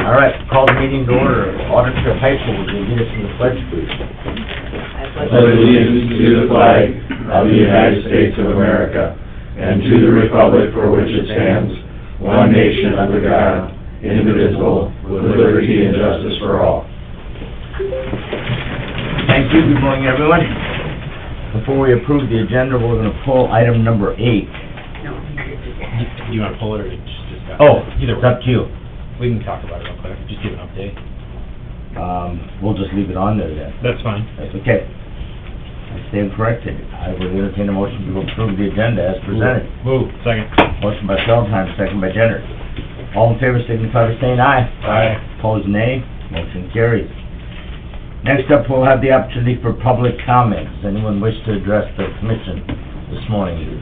All right, call the meeting to order. Auditor Heisel, will you lead us in the pledge, please? I pledge allegiance to the flag of the United States of America and to the republic for which it stands, one nation under God, indivisible, with liberty and justice for all. Thank you. Good morning, everyone. Before we approve the agenda, we're going to pull item number 8. Do you want to pull it or just? Oh, Either it's way. up to you. We can talk about it real quick, just give an update. We'll just leave it on there then. That's fine. Okay. I stand corrected. I would entertain a motion to approve the agenda as presented. Move. Second. Motion by Feldheim, second by Jenner. All in favor signify by saying aye. Aye. Opposed, nay. Motion carries. Next up, we'll have the opportunity for public comments. Anyone wish to address the commission this morning?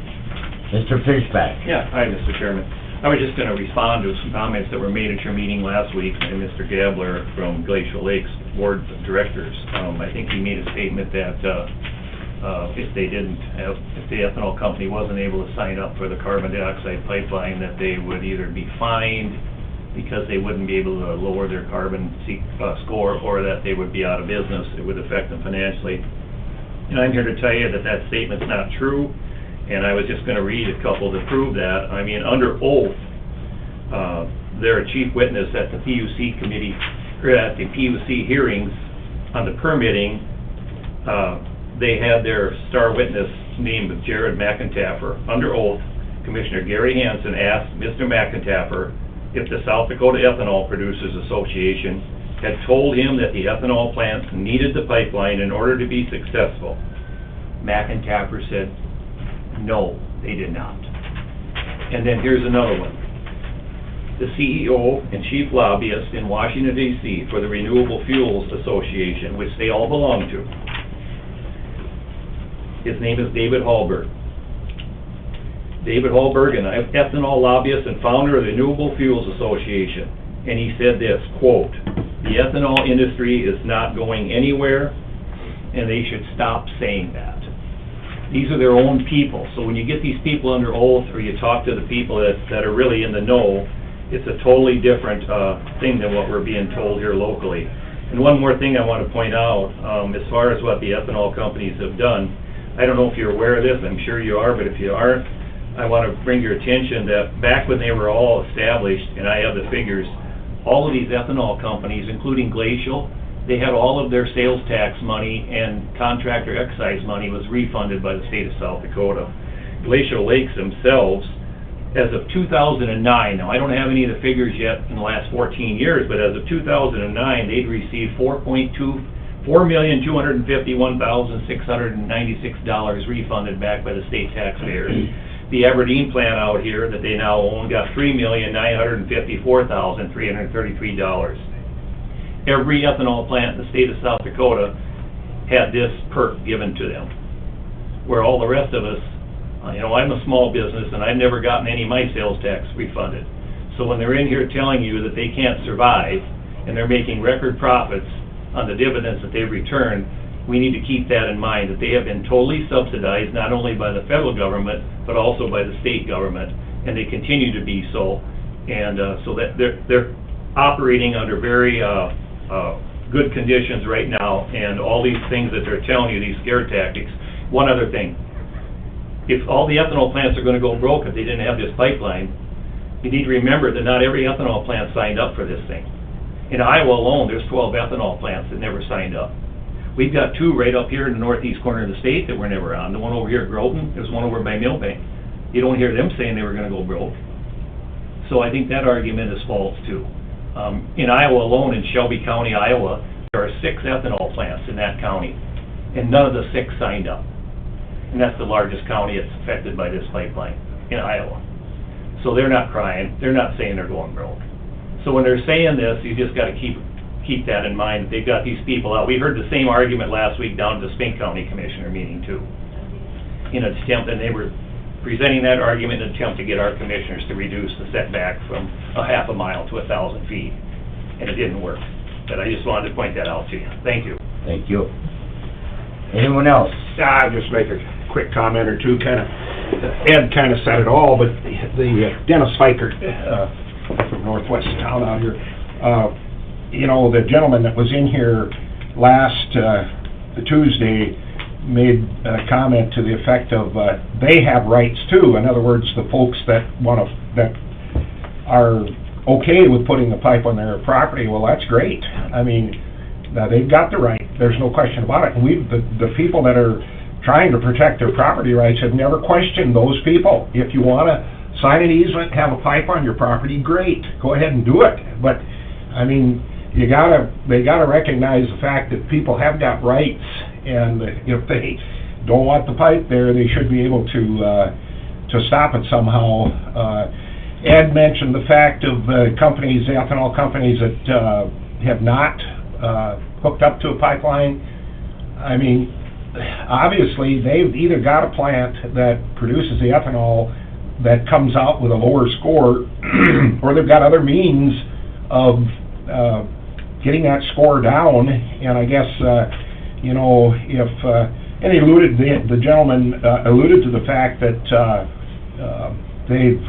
Mr. Fishback. Yeah, hi, Mr. Chairman. I was just gonna respond to some comments that were made at your meeting last week by Mr. Gabler from Glacial Lakes Board of Directors. I think he made a statement that, if the ethanol company wasn't able to sign up for the carbon dioxide pipeline, that they would either be fined because they wouldn't be able to lower their carbon score, or that they would be out of business. It would affect them financially. And I'm here to tell you that that statement's not true. And I was just gonna read a couple to prove that. I mean, under oath, their chief witness at the PUC committee, or at the PUC hearings on the permitting, they had their star witness named Jared McIntaffer. Under oath, Commissioner Gary Hansen asked Mr. McIntaffer if the South Dakota Ethanol Producers Association had told him that the ethanol plants needed the pipeline in order to be successful. McIntaffer said, no, they did not. And then here's another one. The CEO and chief lobbyist in Washington, D.C. for the Renewable Fuels Association, which they all belong to. His name is David Hallberg. David Hallberg, an ethanol lobbyist and founder of the Renewable Fuels Association. And he said this, quote, "The ethanol industry is not going anywhere, and they should stop saying that." These are their own people. So when you get these people under oath, or you talk to the people that are really in the know, it's a totally different thing than what we're being told here locally. And one more thing I want to point out, as far as what the ethanol companies have done, I don't know if you're aware of this, I'm sure you are, but if you aren't, I want to bring your attention that back when they were all established, and I have the figures, all of these ethanol companies, including Glacial, they had all of their sales tax money and contractor excise money was refunded by the state of South Dakota. Glacial Lakes themselves, as of 2009, now I don't have any of the figures yet in the last 14 years, but as of 2009, they'd received $4,251,696 refunded back by the state taxpayers. The Aberdeen plant out here that they now own got $3,954,333. Every ethanol plant in the state of South Dakota had this perk given to them. Where all the rest of us, I'm a small business and I've never gotten any of my sales tax refunded. So when they're in here telling you that they can't survive and they're making record profits on the dividends that they've returned, we need to keep that in mind, that they have been totally subsidized, not only by the federal government, but also by the state government, and they continue to be so. And so that they're operating under very good conditions right now, and all these things that they're telling you, these scare tactics. One other thing, if all the ethanol plants are going to go broke if they didn't have this pipeline, you need to remember that not every ethanol plant signed up for this thing. In Iowa alone, there's 12 ethanol plants that never signed up. We've got 2 right up here in the northeast corner of the state that were never on. The one over here at Groton, there's one over by Millbank. You don't hear them saying they were going to go broke. So I think that argument is false too. In Iowa alone, in Shelby County, Iowa, there are 6 ethanol plants in that county, and none of the 6 signed up. And that's the largest county that's affected by this pipeline, in Iowa. So they're not crying, they're not saying they're going broke. So when they're saying this, you just got to keep that in mind. They've got these people out. We heard the same argument last week down at the Spink County Commissioner meeting too. In an attempt, and they were presenting that argument in an attempt to get our commissioners to reduce the setback from a half a mile to 1,000 feet. And it didn't work. But I just wanted to point that out to you. Thank you. Thank you. Anyone else? I'll just make a quick comment or two. Ed kind of said it all, but the Dennis Fikert from northwest town out here, You know, the gentleman that was in here last Tuesday made a comment to the effect of they have rights too. In other words, the folks that that are okay with putting the pipe on their property, well, that's great. I mean, they've got the right, there's no question about it. And the people that are trying to protect their property rights have never questioned those people. If you want to sign an easement, have a pipe on your property, great, go ahead and do it. But, I mean, they gotta recognize the fact that people have got rights, and if they don't want the pipe there, they should be able to stop it somehow. Ed mentioned the fact of companies, ethanol companies that have not hooked up to a pipeline. I mean, obviously, they've either got a plant that produces the ethanol that comes out with a lower score, or they've got other means of getting that score down. And I guess, you know, if, and he alluded, the gentleman alluded to the fact that they've,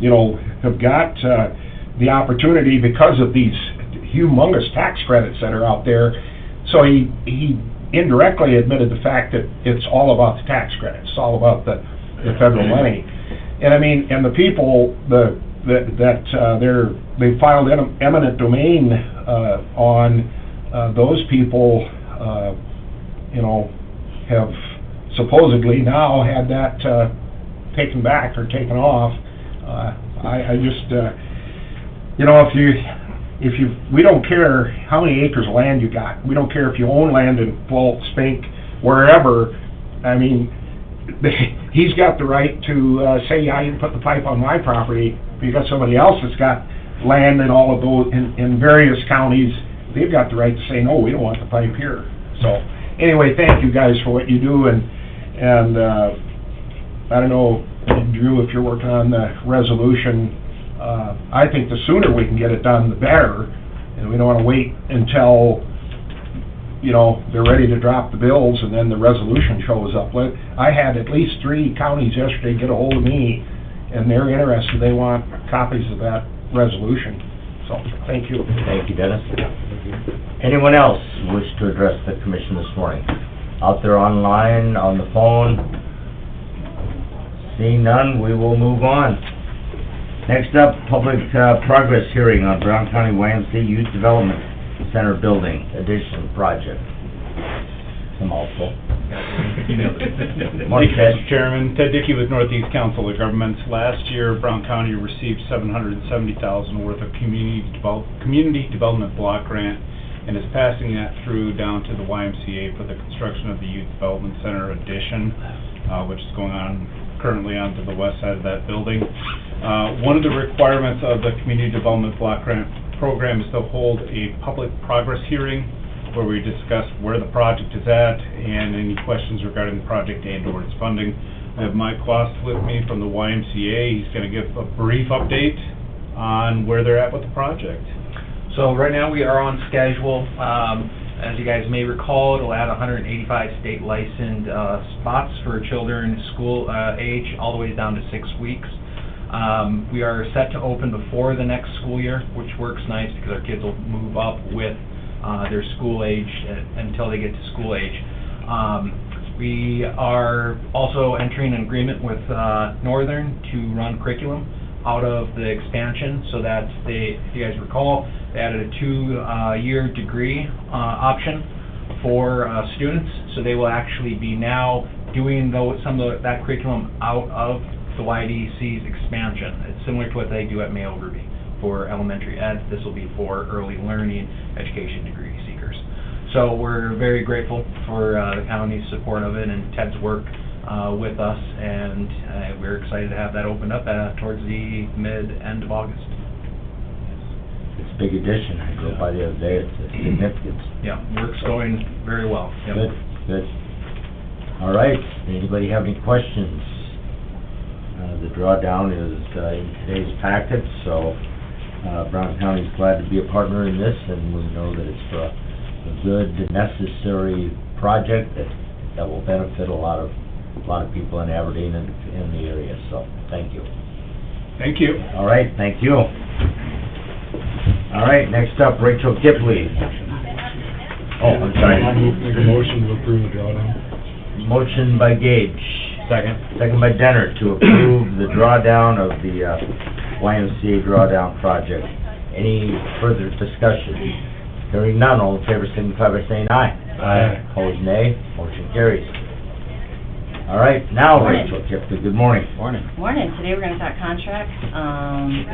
you know, have got the opportunity because of these humongous tax credits that are out there. So he indirectly admitted the fact that it's all about the tax credits, it's all about the federal money. And I mean, and the people they filed eminent domain on those people, you know, have supposedly now had that taken back or taken off. I just, you know, we don't care how many acres of land you got. We don't care if you own land in Walt, Spink, wherever. I mean, he's got the right to say, yeah, you can put the pipe on my property. You got somebody else that's got land in all of those, in various counties. They've got the right to say, no, we don't want the pipe here. So, anyway, thank you guys for what you do, and I don't know, Drew, if you're working on the resolution, I think the sooner we can get it done, the better, and we don't want to wait until, you know, they're ready to drop the bills and then the resolution shows up. I had at least 3 counties yesterday get a hold of me, and they're interested. They want copies of that resolution. So, thank you. Thank you, Dennis. Anyone else wish to address the commission this morning? Out there online, on the phone? Seeing none, we will move on. Next up, public progress hearing on Brown County YMCA Youth Development Center Building Addition Project. It's a mouthful. Thank you, Mr. Chairman. Ted Dickey with Northeast Council of Governments. Last year, Brown County received $770,000 worth of community development block grant, and is passing that through down to the YMCA for the construction of the Youth Development Center addition, which is going on currently onto the west side of that building. One of the requirements of the community development block grant program is to hold a public progress hearing where we discuss where the project is at and any questions regarding the project and/or its funding. I have Mike Kloss with me from the YMCA. He's going to give a brief update on where they're at with the project. So right now we are on schedule. As you guys may recall, it'll add 185 state licensed spots for children school age all the way down to 6 weeks. We are set to open before the next school year, which works nice because our kids will move up with their school age until they get to school age. We are also entering an agreement with Northern to run curriculum out of the expansion, so that's if you guys recall, they added a 2-year degree option for students, so they will actually be now doing some of that curriculum out of the YDC's expansion. It's similar to what they do at Mayo Ruby for elementary ed. This will be for early learning education degree seekers. So we're very grateful for the county's support of it and Ted's work with us, and we're excited to have that opened up towards the mid-end of August. It's a big addition. I drove by the other day. It's significant. Yeah, work's going very well. Yep. Good. All right. Anybody have any questions? The drawdown is in today's packet, so Brown County is glad to be a partner in this, and we know that it's a good, necessary project that will benefit a lot of people in Aberdeen and in the area. So, thank you. Thank you. All right, thank you. All right, next up, Rachel Kipley. Oh, I'm sorry. Make a motion to approve the drawdown. Motion by Gage. Second. Second by Denner to approve the drawdown of the YMCA drawdown project. Any further discussion? Hearing none, all in favor signify by saying aye. Aye. Opposed, nay. Motion carries. All right, now Morning. Rachel Kipley, good morning. Morning. Morning, today we're gonna talk contracts.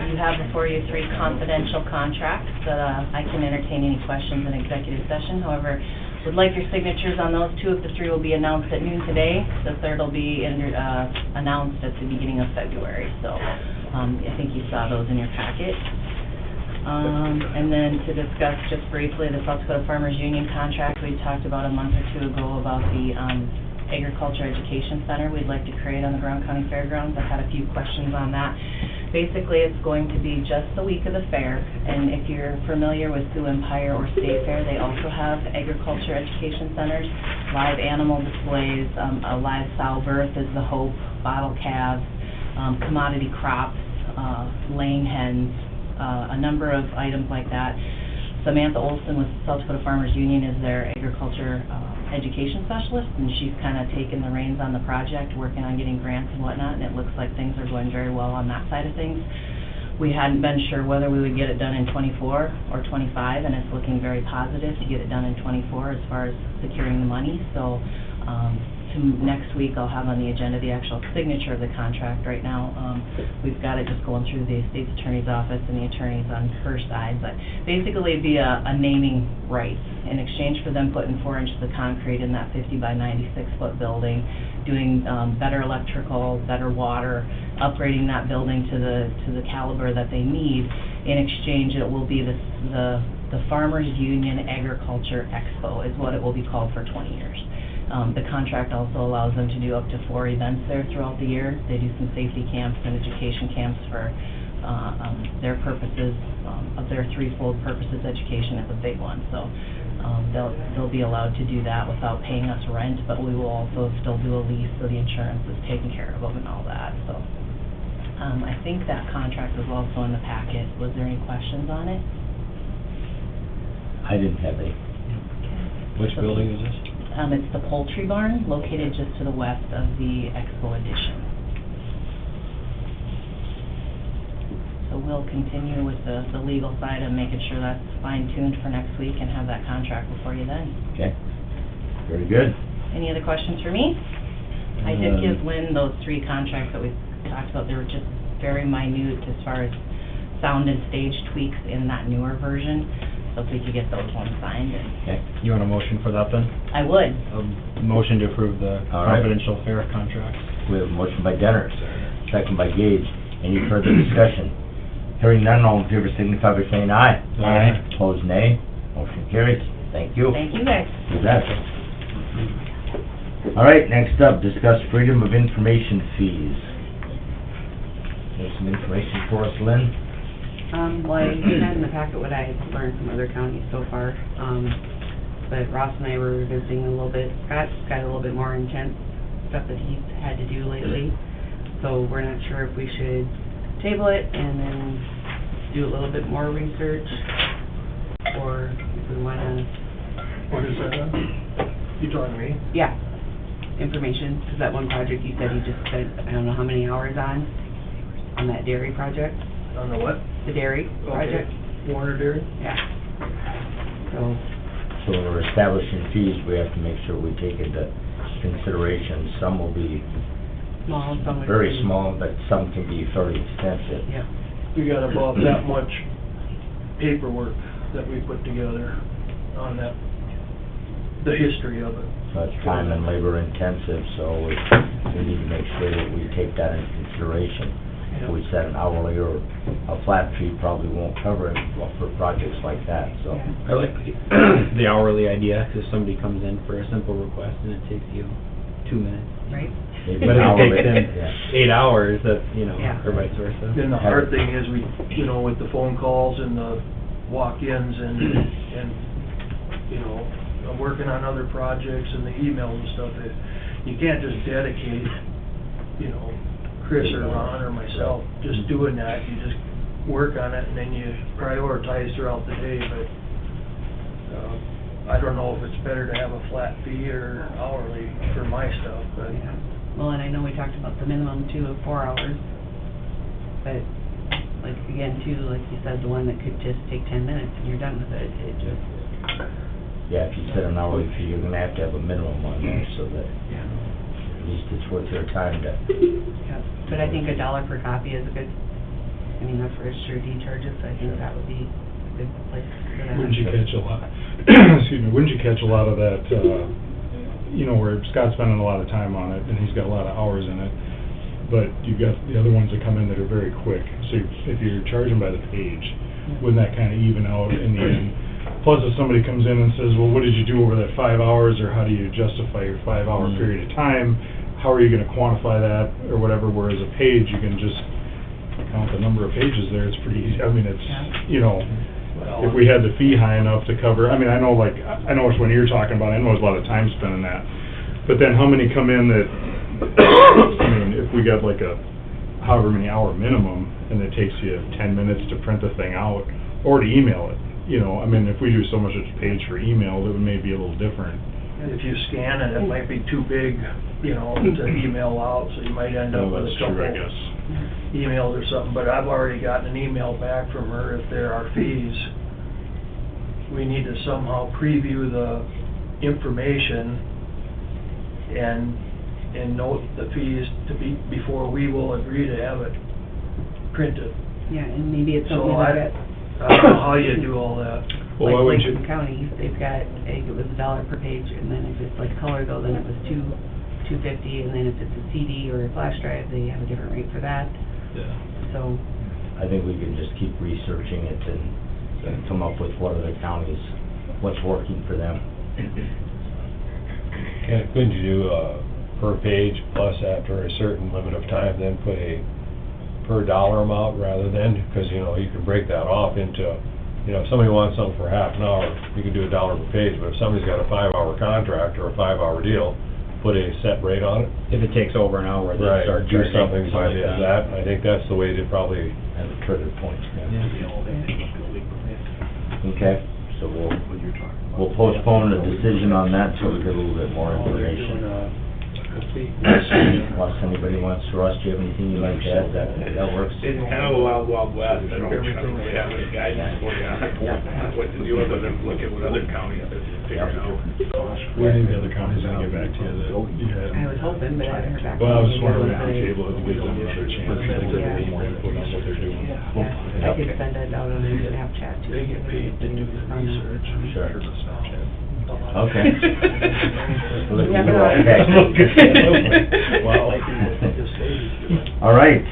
You have before you 3 confidential contracts that, I can entertain any questions in executive session. However, would like your signatures on those. 2 of the 3 will be announced at noon today. The third will be announced at the beginning of February. So, I think you saw those in your packet. And then to discuss just briefly the South Dakota Farmers Union contract we talked about a month or 2 ago about the, Agriculture Education Center we'd like to create on the Brown County Fairgrounds. I've had a few questions on that. Basically, it's going to be just the week of the fair, and if you're familiar with Sioux Empire or State Fair, they also have agriculture education centers, live animal displays, a live sow birth is the hope, bottle calves, commodity crops, laying hens, a number of items like that. Samantha Olson with South Dakota Farmers Union is their agriculture education specialist, and she's kind of taken the reins on the project, working on getting grants and whatnot, and it looks like things are going very well on that side of things. We hadn't been sure whether we would get it done in '24 or '25, and it's looking very positive to get it done in '24 as far as securing the money. So next week I'll have on the agenda the actual signature of the contract. Right now, we've got it just going through the state's attorney's office and the attorneys on her side, but basically it'd be a naming rights in exchange for them putting 4 inches of concrete in that 50 by 96 foot building, doing better electrical, better water, upgrading that building to the caliber that they need. In exchange, it will be the Farmers Union Agriculture Expo is what it will be called for 20 years. The contract also allows them to do up to 4 events there throughout the year. They do some safety camps and education camps for their purposes, of their threefold purposes. Education is a big one, so they'll be allowed to do that without paying us rent, but we will also still do a lease, so the insurance is taken care of them and all that. So I think that contract was also in the packet. Was there any questions on it? I didn't have any. Which building is this? It's the Poultry Barn, located just to the west of the Expo Edition. So we'll continue with the legal side and making sure that's fine-tuned for next week and have that contract before you then. Okay, very good. Any other questions for me? I did give Lynn those 3 contracts that we talked about. They were just very minute as far as sound and stage tweaks in that newer version. So if we could get those ones signed. Okay, You want a motion for that then? I would. A motion to approve the All right. confidential fair contracts. we have a motion by Denner, second by Gage. Any further discussion? Hearing none, all in favor signify by saying aye. Aye. Opposed, nay. Motion carries. Thank you. Thank you, guys. You bet. All right, next up, discuss freedom of information fees. There's some information for us, Lynn? Well, I had in the packet what I learned from other counties so far, but Ross and I were revisiting a little bit. Scott's got a little bit more intense stuff that he's had to do lately, so we're not sure if we should table it and then do a little bit more research, or if we want to... What is that on? You talking to me? Yeah, information, because that one project you said he just spent, I don't know how many hours on that dairy project. On the what? The dairy project? Warner Dairy? Yeah. So, So when we're establishing fees, we have to make sure we take into consideration. Some will be small, some would very be- small, but some can be fairly extensive. Yeah. We got about that much paperwork that we put together on that, the history of it. So it's time and labor intensive, so we need to make sure that we take that into consideration. If we set an hourly or a flat fee, probably won't cover it for projects like that, so. Yeah. I like the hourly idea, because somebody comes in for a simple request and it takes you 2 minutes. Right? Maybe But an if it hourly, takes them yeah. 8 hours, that, Yeah. or vice versa. Then the hard thing is we, with the phone calls and the walk-ins and, I'm working on other projects and the emails and stuff, that you can't just dedicate, Chris or Ron or myself just doing that. You just work on it, and then you prioritize throughout the day, but, I don't know if it's better to have a flat fee or hourly for my stuff, but. Yeah. Well, and I know we talked about the minimum too of 4 hours, but like again too, like you said, the one that could just take 10 minutes and you're done with it, it just, Yeah, if you set an hourly fee, you're gonna have to have a minimum on there, so that at least it's worth their time to... yeah. But I think $1 per copy is a good, I mean, that's registry deed charges, so I think that would be a good place for that. Wouldn't you catch a lot, excuse me, wouldn't you catch a lot of that, you know, where Scott's spending a lot of time on it, and he's got a lot of hours in it, but you've got the other ones that come in that are very quick, so if you're charging by the page, wouldn't that kind of even out in the end? Plus, if somebody comes in and says, well, what did you do over that 5 hours, or how do you justify your 5-hour period of time, how are you gonna quantify that, or whatever, whereas a page, you can just count the number of pages there, it's pretty easy, I mean, it's, you know, if we had the fee high enough to cover, I mean, I know like, I know which one you're talking about, I know there's a lot of time spent in that, but then how many come in that, I mean, if we got like a however many hour minimum, and it takes you 10 minutes to print the thing out, or to email it, you know, I mean, if we do so much as page for email, it may be a little different. If you scan it, it might be too big, you know, to email out, so you might end up with a That's couple true, I guess. emails or something, but I've already gotten an email back from her, if there are fees, we need to somehow preview the information and note the fees to be, before we will agree to have it printed. Yeah, and maybe it's So something like that. I don't know how you do all that. Well, why Like wouldn't you? Lincoln County, they've got, I think it was $1 per page, and then if it's like color though, then it was $2.50, and then if it's a CD or a flash drive, they have a different rate for that, Yeah. so. I think we can just keep researching it and come up with what other counties, what's working for them. Couldn't you do per page plus after a certain limit of time, then put a per dollar amount rather than, because, you know, you can break that off into, you know, if somebody wants something for half an hour, you can do $1 per page, but if somebody's got a 5-hour contract or a 5-hour deal, put a set rate on it. If it takes over an hour, then Right, start do charging something by like that, I think that's the way to probably, As a trigger point, Yeah. Okay, so we'll postpone the decision on that till we get a little bit more information. Unless anybody wants to, Russ, do you have anything you'd like to add? That works? It's kind of a wild, wild west, I don't really have any guidance for you on what to do other than look at what other counties are figuring out. Where any of the other counties gonna get back to you that you had? I was hoping, but I haven't heard back. Well, I was just from wondering them. if the table would give them another chance to get a little more input on what they're doing. Yeah, I could send it out on the Snapchat too. They get paid to do the research. Sure. Okay. You never know. Wow. All right,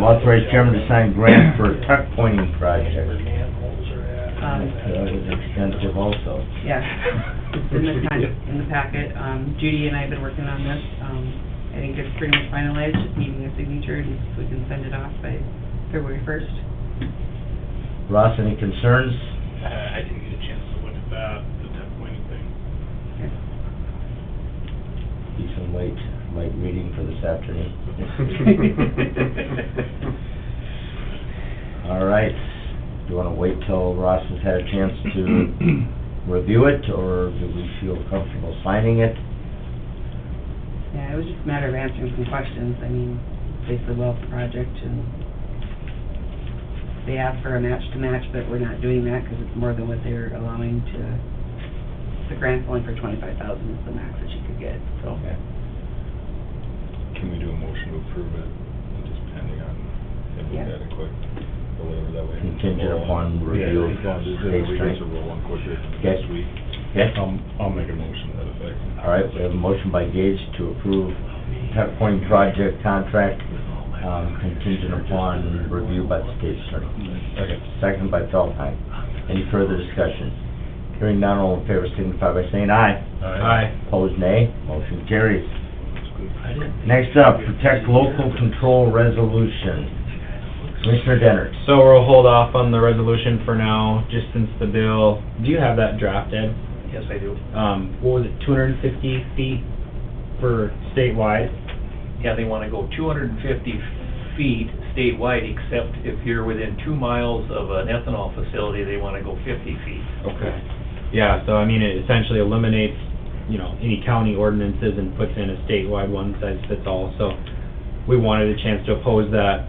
authorize chairman to sign grant for tuck pointing project. That was extensive also. Yeah, it's in the packet. Judy and I have been working on this. I think it's pretty much finalized, just needing a signature, and we can send it off by February 1st. Ross, any concerns? I didn't get a chance to look at that, the tuck pointing thing. Be some light reading for this afternoon. All right, do you want to wait till Ross has had a chance to review it, or do we feel comfortable signing it? Yeah, it was just a matter of answering some questions. I mean, basically about the project, and they asked for a match-to-match, but we're not doing that because it's more than what they're allowing to, the grant's only for $25,000 is the max that you could get, so. Okay. Can we do a motion to approve it, just pending on, if we Yeah. got a quick, or whatever that way? Contingent upon review of Yeah, state we guys strength. are rolling quicker Okay. this week. Yes? I'll make a motion to that effect. All right, we have a motion by Gage to approve tuck pointing project contract, contingent upon review by the state attorney. Okay. Second by Feldheim. Any further discussion? Hearing none, all in favor signify by saying aye. Aye. Opposed, nay. Motion carries. Next up, protect local control resolution. Commissioner Dennert. So we'll hold off on the resolution for now, just since the bill, do you have that drafted? Yes, I do. What was it, 250 feet for statewide? Yeah, they wanna go 250 feet statewide, except if you're within 2 miles of an ethanol facility, they wanna go 50 feet. Okay. Yeah, so I mean, it essentially eliminates, you know, any county ordinances and puts in a statewide one-size-fits-all. So we wanted a chance to oppose that,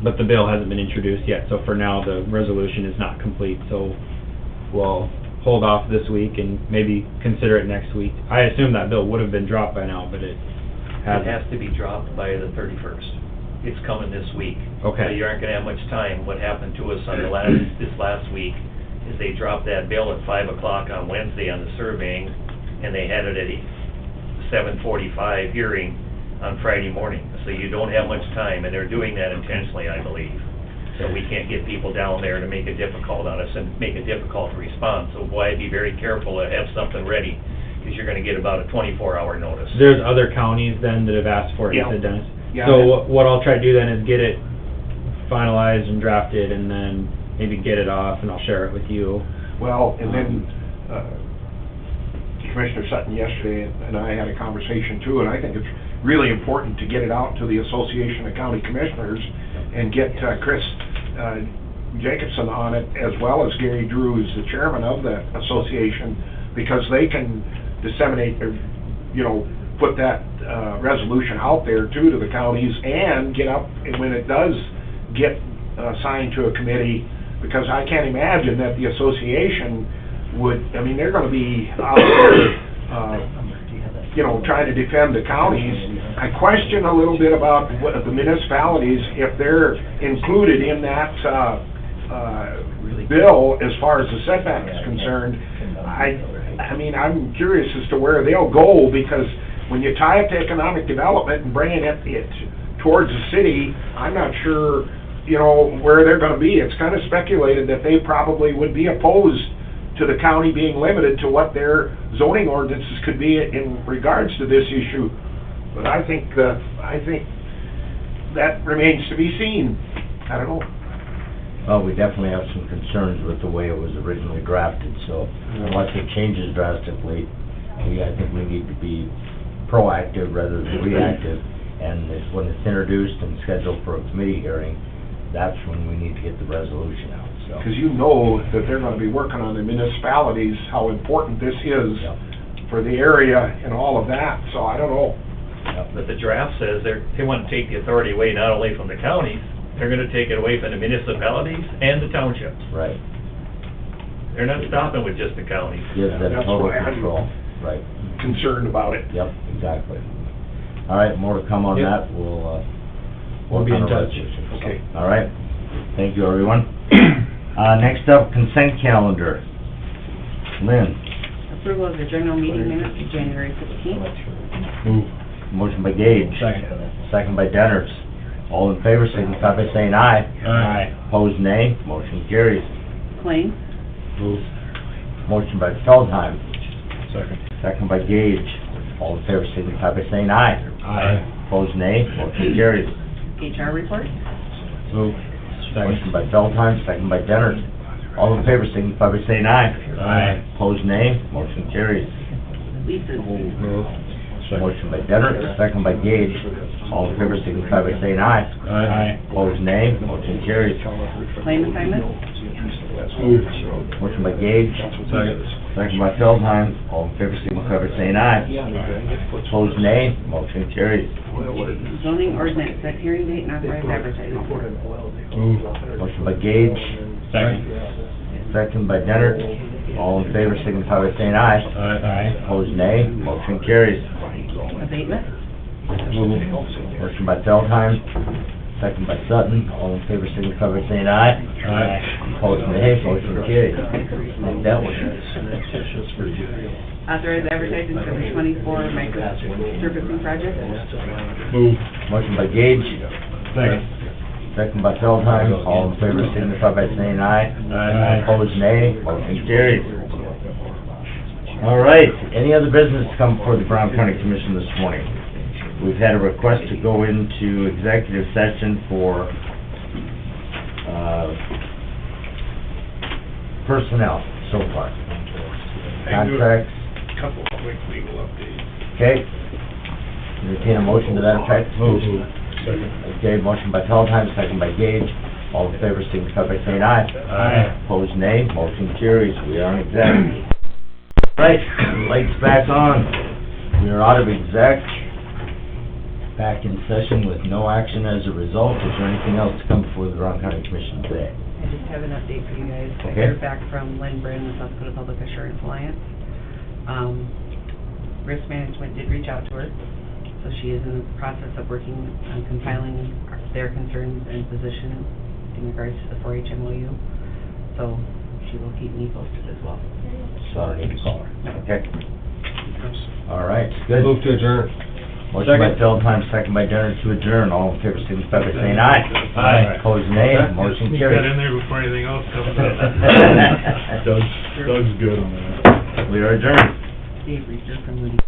but the bill hasn't been introduced yet. So for now, the resolution is not complete. So we'll hold off this week and maybe consider it next week. I assume that bill would have been dropped by now, but it It hasn't. has to be dropped by the 31st. It's coming this week. Okay. So you aren't gonna have much time. What happened to us on this last week is they dropped that bill at 5 o'clock on Wednesday on the surveying, and they had it at 7:45 hearing on Friday morning. So you don't have much time, and they're doing that intentionally, I believe. So we can't get people down there to make it difficult on us and make it difficult to respond. So boy, I'd be very careful to have something ready, because you're gonna get about a 24-hour notice. There's other counties then that have asked for it, you Yeah. said, Dennis? Yeah. So what I'll try to do then is get it finalized and drafted, and then maybe get it off, and I'll share it with you. Well, and then, Commissioner Sutton yesterday and I had a conversation too, and I think it's really important to get it out to the Association of County Commissioners and get Chris Jacobson on it, as well as Gary Drew, who's the chairman of the association, because they can disseminate, or, you know, put that resolution out there too to the counties, and get up, and when it does get assigned to a committee, because I can't imagine that the association would, I mean, they're gonna be out there, you know, trying to defend the counties. I question a little bit about what the municipalities, if they're included in that bill as far as the setback is concerned. I mean, I'm curious as to where they'll go, because when you tie it to economic development and bringing it towards the city, I'm not sure, you know, where they're gonna be. It's kind of speculated that they probably would be opposed to the county being limited to what their zoning ordinances could be in regards to this issue. But I think that remains to be seen. I don't know. Well, we definitely have some concerns with the way it was originally drafted, so unless it changes drastically, I think we need to be proactive rather than reactive. And when it's introduced and scheduled for a committee hearing, that's when we need to get the resolution out, so. Because you know that they're gonna be working on the municipalities, how important this is Yep. for the area and all of that, so I don't know. But the draft says they want to take the authority away not only from the counties, they're gonna take it away from the municipalities and the townships. Right. They're not stopping with just the counties. Gives them That's total why I'm control. Right. Concerned about it. Yep, exactly. All right, more to come on Yep. that. We'll We'll be work in on a touch. resolution. So, Okay. all right. Thank you, everyone. Next up, consent calendar. Lynn, Approval of the general meeting minutes of January 15th. Move. motion by Gage. Second by Denners. All in favor, signify by saying aye. Aye. Opposed, nay. Motion carries. Claims. Move. Motion by Feldheim, Second. second by Gage. All in favor, signify by saying aye. Aye. Opposed, nay. Motion carries. HR report. Move. Motion by Feldheim, second by Denners. All in favor, signify by saying aye. Aye. Opposed, nay. Motion carries. Leases. Move. Motion by Denners, second by Gage. All in favor, signify by saying aye. Aye. Opposed, nay. Motion carries. Claim assignments. Move. Motion by Gage, Second. second by Feldheim. All in favor, signify by saying aye. Opposed, nay. Motion carries. Zoning ordinance, set hearing date and authorized advertising. Move. Motion by Gage, Second. second by Dennert. All in favor, signify by saying aye. Aye. Opposed, nay. Motion carries. Abatement. Move. Motion by Feldheim, second by Sutton. All in favor, signify by saying aye. Aye. Opposed, nay. Motion carries. Like that one. Authorized advertising for the 24 micro surfacing project. Move. Motion by Gage, Second. second by Feldheim. All in favor, signify by saying aye. Aye. Opposed, nay. Motion carries. All right, any other business to come before the Brown County Commission this morning? We've had a request to go into executive session for, personnel so far. Contracts, Couple quick legal updates. okay? Entertain a motion to that effect? Move. Second. Okay, motion by Feldheim, second by Gage. All in favor, signify by saying aye. Aye. Opposed, nay. Motion carries. We are in exec. Right, lights back on. We are out of exec. Back in session with no action as a result. Is there anything else to come before the Brown County Commission today? I just have an update for you guys. I Okay. heard back from Lynn Brin, the South Dakota Public Assurance Alliance. Risk Management did reach out to her, so she is in the process of working on compiling their concerns and position in regards to the 4-H MOU. So she will keep me posted as well. So I don't need to call her. Okay. All right, good. Move to adjourn. Motion by Feldheim, second by Denner to adjourn. All in favor, signify by saying aye. Aye. Opposed, nay. Motion Sneak that in carries. there before anything else comes up. Doug's good on that. We are adjourned. Dave Reeser from Moody.